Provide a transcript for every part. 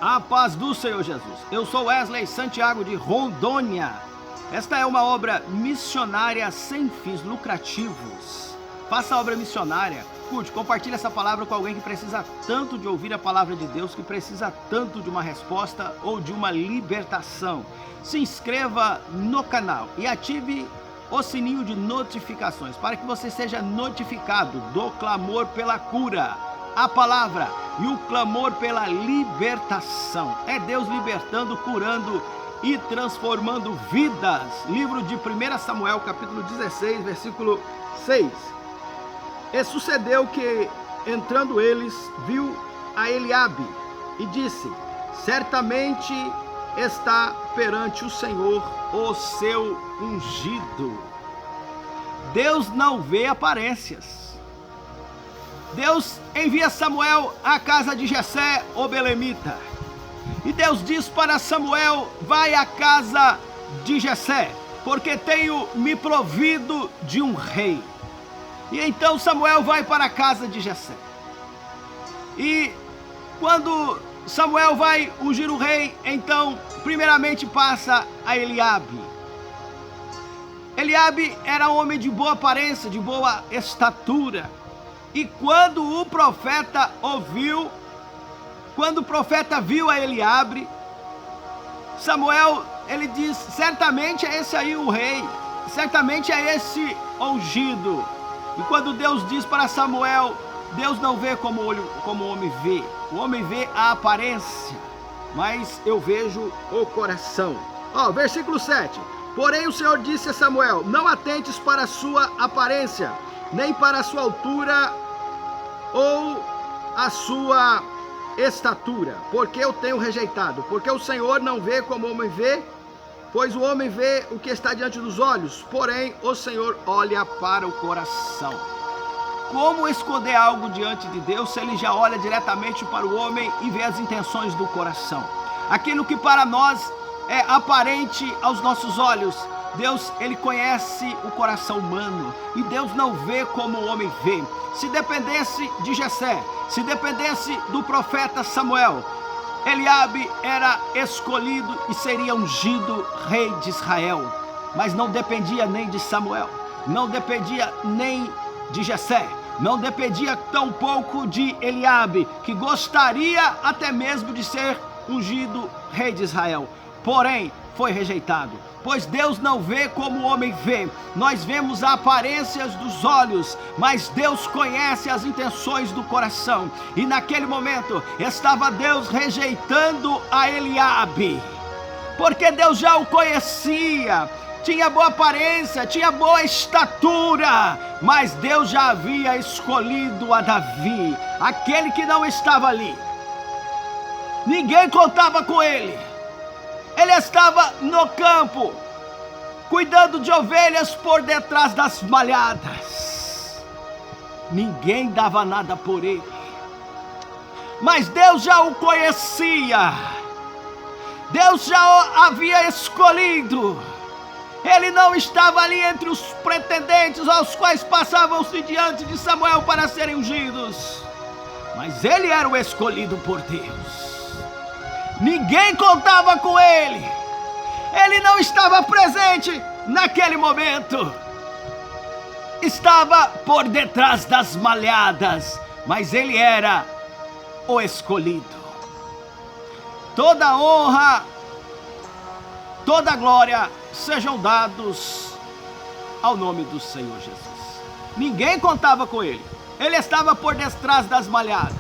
A paz do Senhor Jesus. Eu sou Wesley Santiago de Rondônia. Esta é uma obra missionária sem fins lucrativos. Faça a obra missionária, curte, compartilhe essa palavra com alguém que precisa tanto de ouvir a palavra de Deus, que precisa tanto de uma resposta ou de uma libertação. Se inscreva no canal e ative o sininho de notificações para que você seja notificado do clamor pela cura, a palavra e o clamor pela libertação. É Deus libertando, curando e transformando vidas. Livro de 1 Samuel, capítulo 16, versículo 6. E sucedeu que, entrando eles, viu a Eliabe e disse: certamente está perante o Senhor o seu ungido. Deus não vê aparências. Deus envia Samuel à casa de Jessé, o belemita. E Deus diz para Samuel: vai à casa de Jessé, porque tenho me provido de um rei. E então Samuel vai para a casa de Jessé. E quando Samuel vai ungir o rei, então primeiramente passa a Eliabe. Eliabe era um homem de boa aparência, de boa estatura. E quando o profeta viu a Eliabe, Samuel, ele diz: certamente é esse aí o rei, certamente é esse ungido. E quando Deus diz para Samuel, Deus não vê como o homem vê. O homem vê a aparência, mas eu vejo o coração. Versículo 7. Porém o Senhor disse a Samuel: não atentes para a sua aparência, nem para a sua altura ou a sua estatura, porque eu tenho rejeitado. Porque o Senhor não vê como o homem vê, pois o homem vê o que está diante dos olhos, porém o Senhor olha para o coração. Como esconder algo diante de Deus se ele já olha diretamente para o homem e vê as intenções do coração? Aquilo que para nós é aparente aos nossos olhos, Deus, ele conhece o coração humano, e Deus não vê como o homem vê. Se dependesse de Jessé, se dependesse do profeta Samuel, Eliabe era escolhido e seria ungido rei de Israel. Mas não dependia nem de Samuel, não dependia nem de Jessé, não dependia tampouco de Eliabe, que gostaria até mesmo de ser ungido rei de Israel. Porém, foi rejeitado, pois Deus não vê como o homem vê. Nós vemos a aparência dos olhos, mas Deus conhece as intenções do coração. E naquele momento estava Deus rejeitando a Eliabe, porque Deus já o conhecia, tinha boa aparência, tinha boa estatura, mas Deus já havia escolhido a Davi, aquele que não estava ali. Ninguém contava com ele. Ele estava no campo, cuidando de ovelhas por detrás das malhadas. Ninguém dava nada por ele. Mas Deus já o conhecia. Deus já o havia escolhido. Ele não estava ali entre os pretendentes aos quais passavam-se diante de Samuel para serem ungidos. Mas ele era o escolhido por Deus. Ninguém contava com ele. Ele não estava presente naquele momento. Estava por detrás das malhadas, mas ele era o escolhido. Toda honra, toda glória sejam dados ao nome do Senhor Jesus. Ninguém contava com ele. Ele estava por detrás das malhadas,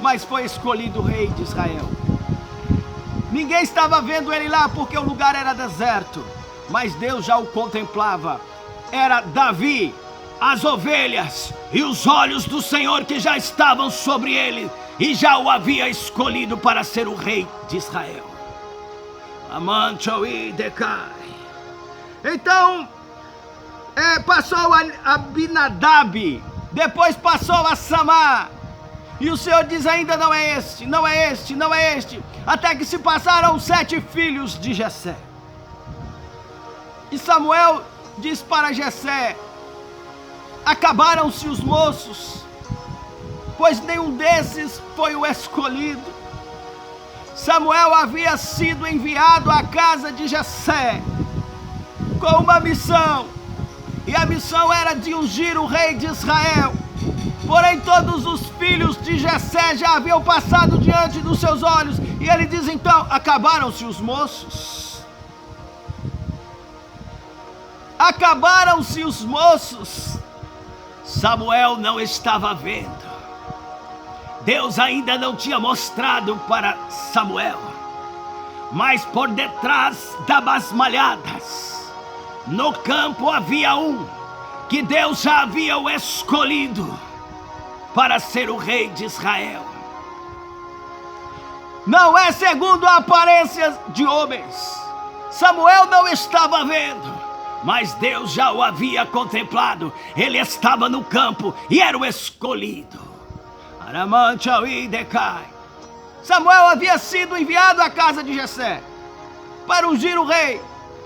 mas foi escolhido rei de Israel. Ninguém estava vendo ele lá porque o lugar era deserto, mas Deus já o contemplava. Era Davi, as ovelhas e os olhos do Senhor que já estavam sobre ele, e já o havia escolhido para ser o rei de Israel. Então, passou a Abinadab, depois passou a Samar. E o Senhor diz: ainda não é este, não é este, não é este. Até que se passaram 7 filhos de Jessé. E Samuel diz para Jessé: acabaram-se os moços, pois nenhum desses foi o escolhido. Samuel havia sido enviado à casa de Jessé com uma missão, e a missão era de ungir o rei de Israel. Porém, todos os filhos de Jessé já haviam passado diante dos seus olhos, e ele diz então: acabaram-se os moços. Acabaram-se os moços. Samuel não estava vendo. Deus ainda não tinha mostrado para Samuel, mas por detrás das malhadas, no campo havia um que Deus já havia o escolhido para ser o rei de Israel. Não é segundo a aparência de homens. Samuel não estava vendo, mas Deus já o havia contemplado. Ele estava no campo e era o escolhido. Samuel havia sido enviado à casa de Jessé para ungir o rei,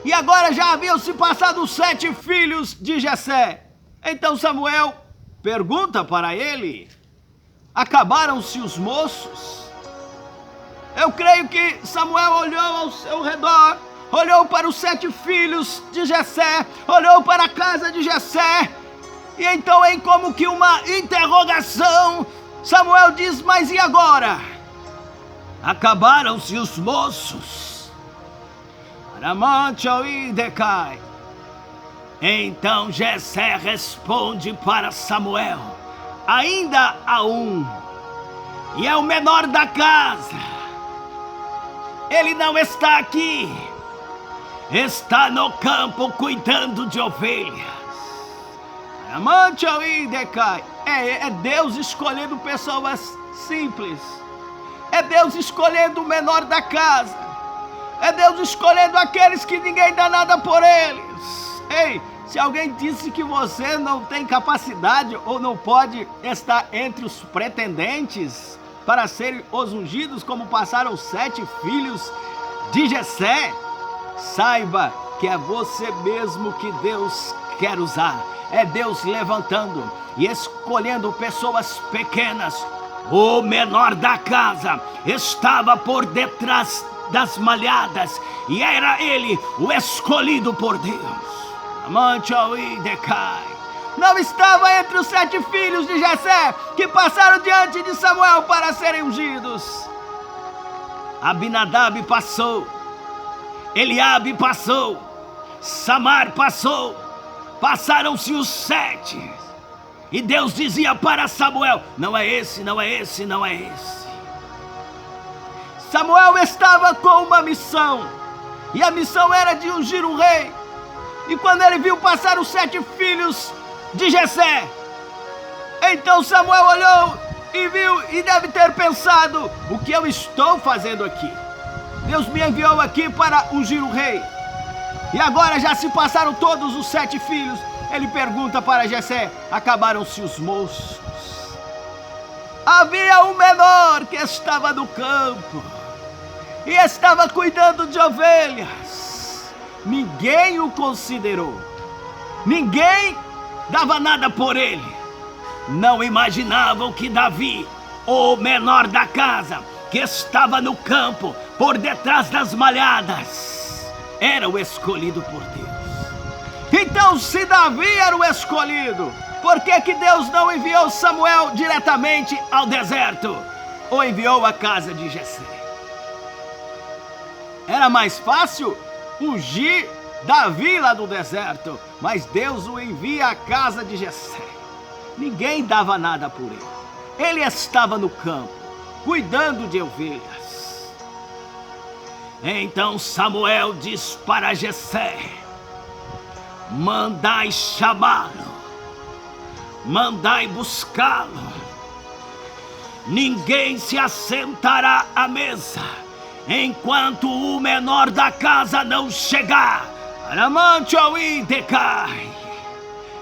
e agora já haviam se passado 7 filhos de Jessé. Então Samuel pergunta para ele: acabaram-se os moços? Eu creio que Samuel olhou ao seu redor, olhou para os 7 filhos de Jessé, olhou para a casa de Jessé, e então, em como que uma interrogação, Samuel diz: mas e agora? Acabaram-se os moços? Então Jessé responde para Samuel: ainda há um, e é o menor da casa. Ele não está aqui, está no campo cuidando de ovelhas. É Deus escolhendo pessoas simples. É Deus escolhendo o menor da casa. É Deus escolhendo aqueles que ninguém dá nada por eles. Ei, se alguém disse que você não tem capacidade ou não pode estar entre os pretendentes para serem os ungidos, como passaram 7 filhos de Jessé, saiba que é você mesmo que Deus quer usar. É Deus levantando e escolhendo pessoas pequenas. O menor da casa estava por detrás das malhadas, e era ele o escolhido por Deus. Não estava entre os 7 filhos de Jessé que passaram diante de Samuel para serem ungidos. Abinadab passou, Eliabe passou, Samar passou, passaram-se os 7. E Deus dizia para Samuel: não é esse, não é esse, não é esse. Samuel estava com uma missão, e a missão era de ungir o rei. E quando ele viu passar os 7 filhos de Jessé, então Samuel olhou e viu, e deve ter pensado: o que eu estou fazendo aqui? Deus me enviou aqui para ungir o rei, e agora já se passaram todos os 7 filhos. Ele pergunta para Jessé: acabaram-se os moços? Havia um menor que estava no campo e estava cuidando de ovelhas. Ninguém o considerou, ninguém dava nada por ele. Não imaginavam que Davi, o menor da casa, que estava no campo por detrás das malhadas, era o escolhido por Deus. Então, se Davi era o escolhido, por que Deus não enviou Samuel diretamente ao deserto, ou enviou à casa de Jessé? Era mais fácil ungir Davi lá no deserto, mas Deus o envia à casa de Jessé. Ninguém dava nada por ele. Ele estava no campo, cuidando de ovelhas. Então Samuel diz para Jessé: mandai chamá-lo, mandai buscá-lo. Ninguém se assentará à mesa enquanto o menor da casa não chegar.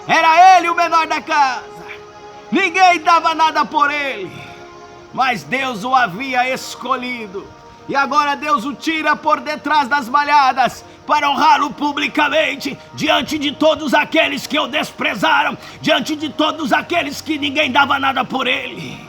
Era ele o menor da casa. Ninguém dava nada por ele, mas Deus o havia escolhido. E agora Deus o tira por detrás das malhadas para honrá-lo publicamente, diante de todos aqueles que o desprezaram, diante de todos aqueles que ninguém dava nada por ele.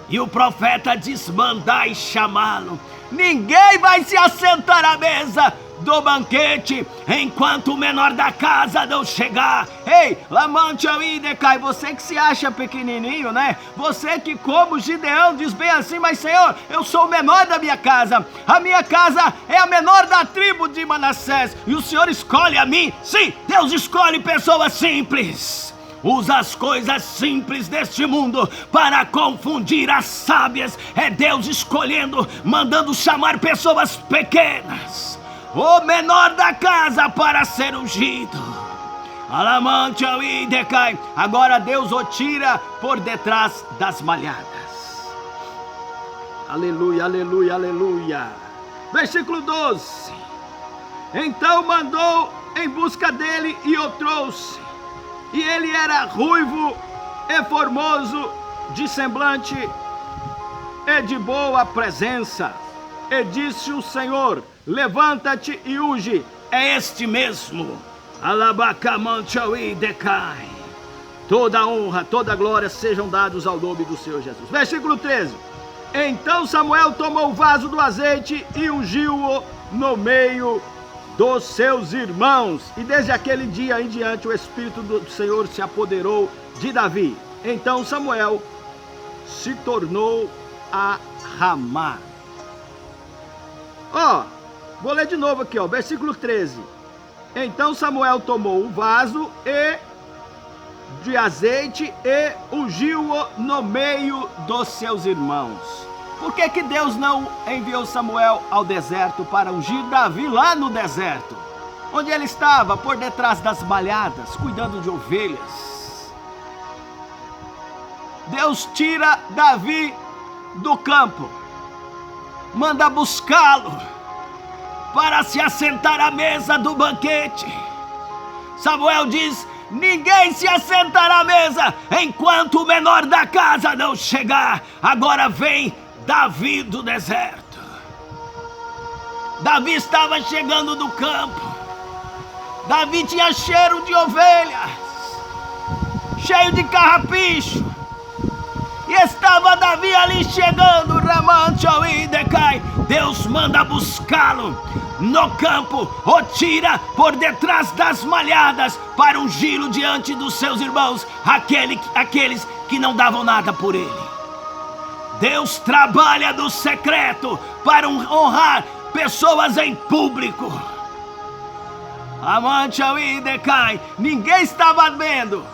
E o profeta diz: mandai chamá-lo. Ninguém vai se assentar à mesa do banquete enquanto o menor da casa não chegar. Ei, Lamante aí, Decai, você que se acha pequenininho, né? Você que, como Gideão, diz bem assim: mas Senhor, eu sou o menor da minha casa. A minha casa é a menor da tribo de Manassés. E o Senhor escolhe a mim? Sim, Deus escolhe pessoas simples. Usa as coisas simples deste mundo para confundir as sábias. É Deus escolhendo, mandando chamar pessoas pequenas, o menor da casa, para ser ungido. Alamante ao Idecai. Agora Deus o tira por detrás das malhadas. Aleluia, aleluia, aleluia. Versículo 12. Então mandou em busca dele e o trouxe. E ele era ruivo e formoso de semblante e de boa presença. E disse o Senhor: levanta-te e unge. É este mesmo. Alabacamantchaui decai. Toda honra, toda glória sejam dados ao nome do Senhor Jesus. Versículo 13. Então Samuel tomou o vaso do azeite e ungiu-o no meio dos seus irmãos. E desde aquele dia em diante o Espírito do Senhor se apoderou de Davi. Então Samuel se tornou a Ramá. Vou ler de novo aqui, versículo 13. Então Samuel tomou o vaso de azeite e ungiu-o no meio dos seus irmãos. Por que Deus não enviou Samuel ao deserto para ungir Davi lá no deserto, onde ele estava por detrás das malhadas, cuidando de ovelhas? Deus tira Davi do campo, manda buscá-lo para se assentar à mesa do banquete. Samuel diz: ninguém se assentará à mesa enquanto o menor da casa não chegar. Agora vem Davi do deserto. Davi estava chegando do campo. Davi tinha cheiro de ovelhas, cheio de carrapicho. E estava Davi ali chegando. Decai. Deus manda buscá-lo no campo, o tira por detrás das malhadas para ungí-lo diante dos seus irmãos, aqueles que não davam nada por ele. Deus trabalha no secreto para honrar pessoas em público. Decai. Ninguém estava vendo.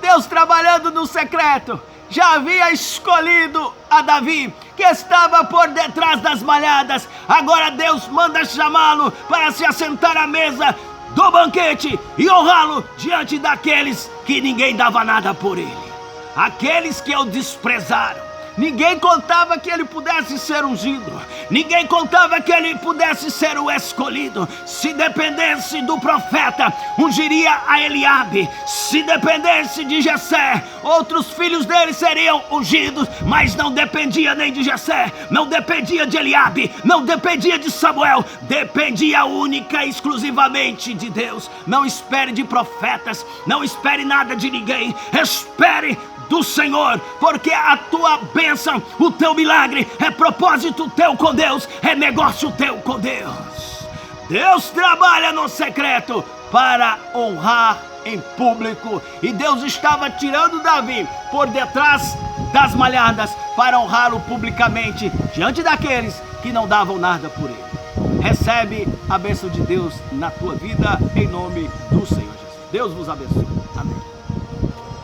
Deus trabalhando no secreto. Já havia escolhido a Davi, que estava por detrás das malhadas. Agora Deus manda chamá-lo para se assentar à mesa do banquete e honrá-lo diante daqueles que ninguém dava nada por ele, aqueles que o desprezaram. Ninguém contava que ele pudesse ser ungido. Ninguém contava que ele pudesse ser o escolhido. Se dependesse do profeta, ungiria a Eliabe. Se dependesse de Jessé, outros filhos dele seriam ungidos. Mas não dependia nem de Jessé, não dependia de Eliabe, não dependia de Samuel. Dependia única e exclusivamente de Deus. Não espere de profetas, não espere nada de ninguém. Espere do Senhor, porque a tua bênção, o teu milagre é propósito teu com Deus, é negócio teu com Deus. Deus trabalha no secreto para honrar em público, e Deus estava tirando Davi por detrás das malhadas para honrá-lo publicamente diante daqueles que não davam nada por ele. Recebe a bênção de Deus na tua vida em nome do Senhor Jesus. Deus vos abençoe. Amém.